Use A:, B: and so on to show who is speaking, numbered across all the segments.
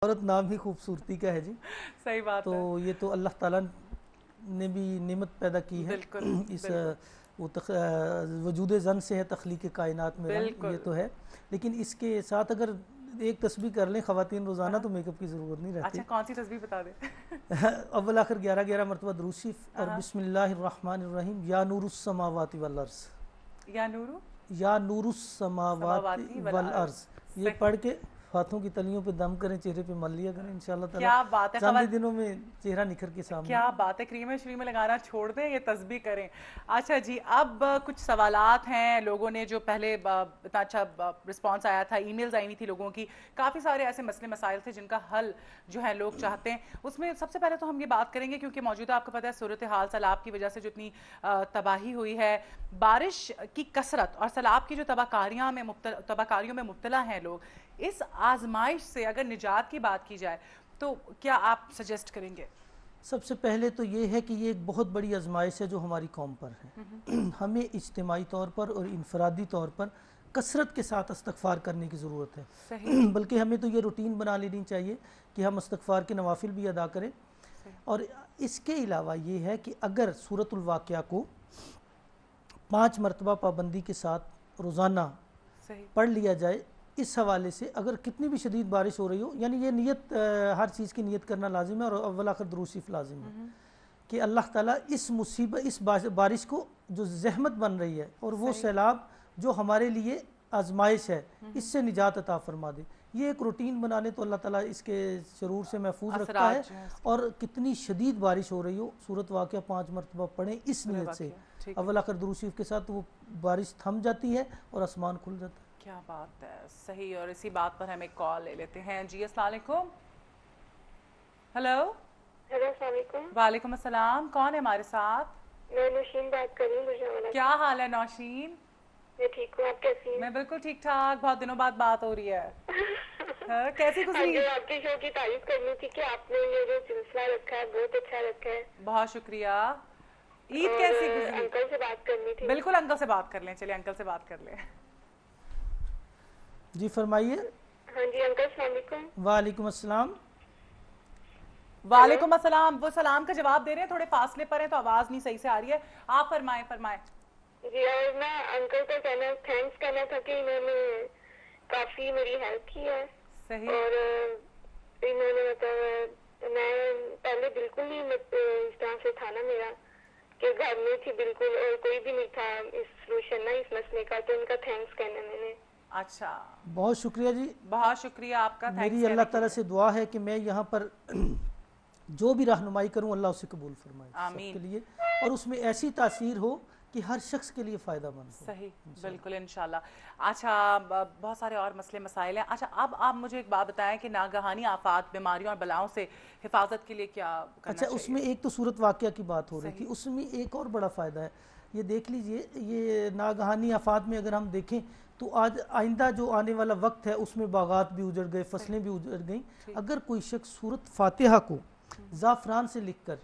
A: عورت نام ہی خوبصورتی کا ہے جی.
B: صحیح بات
A: تو
B: ہے.
A: یہ تو اللہ تعالیٰ نے بھی نعمت پیدا کی ہے.
B: بالکل
A: اس
B: بالکل
A: وجود زن سے ہے تخلیق کائنات میں رنگ، یہ
B: بالکل.
A: تو ہے. لیکن اس کے ساتھ اگر ایک تسبیح کر لیں خواتین روزانہ
B: ہاں.
A: تو میک اپ کی ضرورت نہیں رہتی.
B: اچھا کون سی تسبیح بتا دیں؟
A: اول آخر 11 مرتبہ درود شریف اور
B: ہاں.
A: بسم اللہ الرحمن الرحیم. یا نور السماوات والارض،
B: یا نورو
A: یا نور السماوات
B: سماواتی والارض.
A: والارض. یہ
B: صحیح.
A: پڑھ کے ہاتھوں کی تلیوں پہ دم کریں، چہرے پہ مل لیا کریں، انشاءاللہ تعالی
B: کیا بات ہے.
A: چند ہی دنوں میں چہرہ نکھر کے سامنے.
B: کیا بات ہے. کریم شریم لگانا چھوڑ دیں، یہ تسبیح کریں. اچھا جی، اب کچھ سوالات ہیں. لوگوں نے جو پہلے اتنا اچھا رسپانس آیا تھا، ای میلز آئی ہوئی تھی لوگوں کی، کافی سارے ایسے مسئلے مسائل تھے جن کا حل جو ہے لوگ چاہتے ہیں. اس میں سب سے پہلے تو ہم یہ بات کریں گے کیونکہ موجودہ آپ کو پتہ ہے صورتحال سیلاب کی وجہ سے جو اتنی تباہی ہوئی ہے، بارش کی کثرت اور سیلاب کی جو تباہ کاریوں میں مبتلا ہیں لوگ، اس آزمائش سے اگر نجات کی بات کی جائے تو کیا آپ سجیسٹ کریں گے؟
A: سب سے پہلے تو یہ ہے کہ یہ ایک بہت بڑی آزمائش ہے جو ہماری قوم پر ہے. ہمیں اجتماعی طور پر اور انفرادی طور پر کثرت کے ساتھ استغفار کرنے کی ضرورت ہے.
B: صحیح.
A: بلکہ ہمیں تو یہ روٹین بنا لینی چاہیے کہ ہم استغفار کے نوافل بھی ادا کریں.
B: صحیح.
A: اور اس کے علاوہ یہ ہے کہ اگر سورۃ الواقعہ کو 5 مرتبہ پابندی کے ساتھ روزانہ
B: صحیح.
A: پڑھ لیا جائے، اس حوالے سے اگر کتنی بھی شدید بارش ہو رہی ہو، یعنی یہ نیت ہر چیز کی نیت کرنا لازم ہے اور اول آخر درود شریف لازم ہے کہ اللہ تعالیٰ اس مصیبت، اس بارش کو جو زحمت بن رہی ہے اور وہ
B: صحیح.
A: سیلاب جو ہمارے لیے آزمائش ہے، اس سے نجات عطا فرما دے. یہ ایک روٹین بنا لے تو اللہ تعالیٰ اس کے شرور سے محفوظ رکھتا ہے.
B: اثرات جو ہیں اس کے.
A: اور کتنی شدید بارش ہو رہی ہو، سورۃ واقعہ 5 مرتبہ پڑھیں اس
B: سورہ
A: نیت سے،
B: واقعہ. ٹھیک ہے.
A: اول آخر درود شریف کے ساتھ، وہ بارش تھم جاتی ہے اور آسمان کھل جاتا ہے.
B: کیا بات ہے. صحیح. اور اسی بات پر ہم ایک کال لے لیتے ہیں. جی السلام علیکم. ہلو.
C: ہیلو السلام علیکم.
B: وعلیکم السلام. کون ہے ہمارے ساتھ؟
C: میں نوشین بات کر رہی ہوں گجرانوالہ
B: کیا حال ہے نوشین؟
C: میں ٹھیک ہوں، آپ کیسی ہیں؟
B: میں بالکل ٹھیک ٹھاک. بہت دنوں بعد بات ہو رہی ہے. کیسی گزری؟
C: جو آپ کے شو کی تعریف کرنی تھی کہ آپ نے یہ جو سلسلہ رکھا ہے بہت اچھا رکھا ہے.
B: بہت شکریہ. عید
C: اور
B: کیسی گزری؟
C: انکل سے بات کرنی تھی.
B: بالکل انکل سے بات کر لیں. چلیے انکل سے بات کر لیں.
A: جی فرمائیے.
C: ہاں جی انکل السلام علیکم.
A: وعلیکم السلام.
B: وعلیکم السلام. وہ سلام کا جواب دے رہے ہیں، تھوڑے فاصلے پر ہیں تو آواز نہیں صحیح سے آ رہی ہے. آپ فرمائیں فرمائیں.
C: جی اور میں انکل کو تھینکس کرنا تھا کہ انہوں نے کافی میری ہیلپ کی ہے.
B: صحیح.
C: اور انہوں نے مطلب میں پہلے بالکل نہیں اس طرح سے تھا نا میرا کہ گھر میں تھی بالکل اور کوئی بھی نہیں تھا اس سلوشن نا اس مسئلے کا، تو ان کا تھینکس کرنا میں نے.
B: اچھا
A: بہت شکریہ جی.
B: بہت شکریہ آپ کا. تھینکس
A: میری اللہ
B: کہنے کے
A: تعالیٰ
B: لیے.
A: سے دعا ہے کہ میں یہاں پر جو بھی رہنمائی کروں اللہ اسے قبول فرمائے سب
B: آمین.
A: کے لیے، اور اس میں ایسی تاثیر ہو کہ ہر شخص کے لیے فائدہ مند ہو.
B: صحیح. بالکل انشاءاللہ. اچھا بہت سارے اور مسئلے مسائل ہیں. اچھا اب آپ مجھے ایک بات بتائیں کہ ناگہانی آفات، بیماریوں اور بلاؤں سے حفاظت کے لیے کیا کرنا
A: اچھا
B: چاہیے؟
A: اس میں ایک تو سورۃ واقعہ کی بات ہو رہی تھی،
B: صحیح.
A: اس میں ایک اور بڑا فائدہ ہے. یہ دیکھ لیجئے، یہ ناگہانی آفات میں اگر ہم دیکھیں تو آج آئندہ جو آنے والا وقت ہے اس میں باغات بھی اجڑ گئے، فصلیں بھی اجڑ گئیں. اگر کوئی شخص سورۃ فاتحہ کو زعفران سے لکھ کر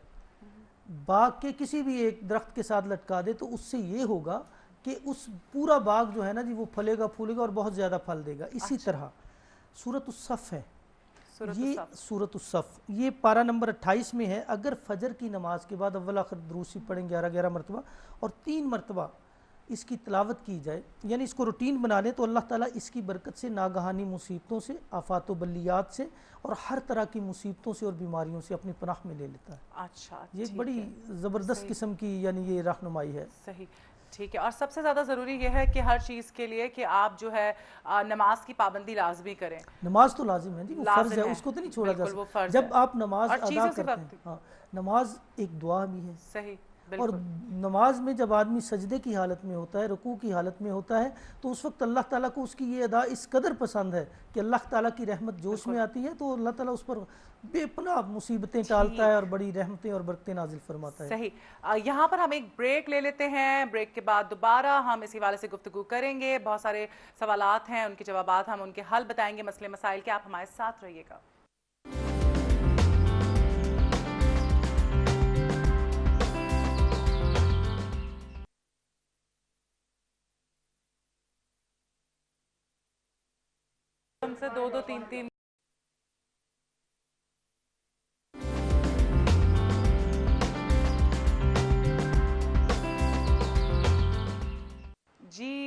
A: باغ کے کسی بھی ایک درخت کے ساتھ لٹکا دے تو اس سے یہ ہوگا کہ اس پورا باغ جو ہے نا جی وہ پھلے گا پھولے گا اور بہت زیادہ پھل دے گا. اسی طرح سورۃ الصف ہے، یہ سورۃ الصف، یہ پارہ نمبر 28 میں ہے. اگر فجر کی نماز کے بعد اول آخر درود شریف پڑھیں 11 مرتبہ اور 3 مرتبہ اس کی تلاوت کی جائے، یعنی اس کو روٹین بنا لیں، تو اللہ تعالیٰ اس کی برکت سے ناگہانی مصیبتوں سے، آفات و بلیات سے اور ہر طرح کی مصیبتوں سے اور بیماریوں سے اپنی پناہ میں لے لیتا ہے.
B: اچھا
A: یہ ایک
B: ٹھیک
A: بڑی
B: ہے.
A: زبردست قسم کی یعنی یہ رہنمائی ہے.
B: صحیح. ٹھیک ہے. اور سب سے زیادہ ضروری یہ ہے کہ ہر چیز کے لیے کہ آپ جو ہے نماز کی پابندی لازمی کریں.
A: نماز تو لازم ہے جی، وہ فرض ہے، اس کو تو نہیں چھوڑا جا
B: بالکل وہ
A: سکتا.
B: فرض ہے.
A: جب آپ نماز
B: اور
A: ادا
B: چیزوں سے
A: کرتے ہیں، ہاں نماز ایک دعا بھی ہے.
B: صحیح.
A: اور
B: بالکل.
A: نماز میں جب آدمی سجدے کی حالت میں ہوتا ہے، رکوع کی حالت میں ہوتا ہے، تو اس وقت اللہ تعالیٰ کو اس کی یہ ادا اس قدر پسند ہے کہ اللہ تعالیٰ کی رحمت جوش میں آتی ہے، تو اللہ تعالیٰ اس پر بے پناہ مصیبتیں ٹالتا ہے اور بڑی رحمتیں اور برکتیں نازل فرماتا ہے.
B: صحیح. یہاں پر ہم ایک بریک لے لیتے ہیں. بریک کے بعد دوبارہ ہم اسی والے سے گفتگو کریں گے. بہت سارے سوالات ہیں، ان کے جوابات ہم ان کے حل بتائیں گے، مسئلے مسائل کے. آپ ہمارے ساتھ رہیے گا. ہم سے 2-2 3-3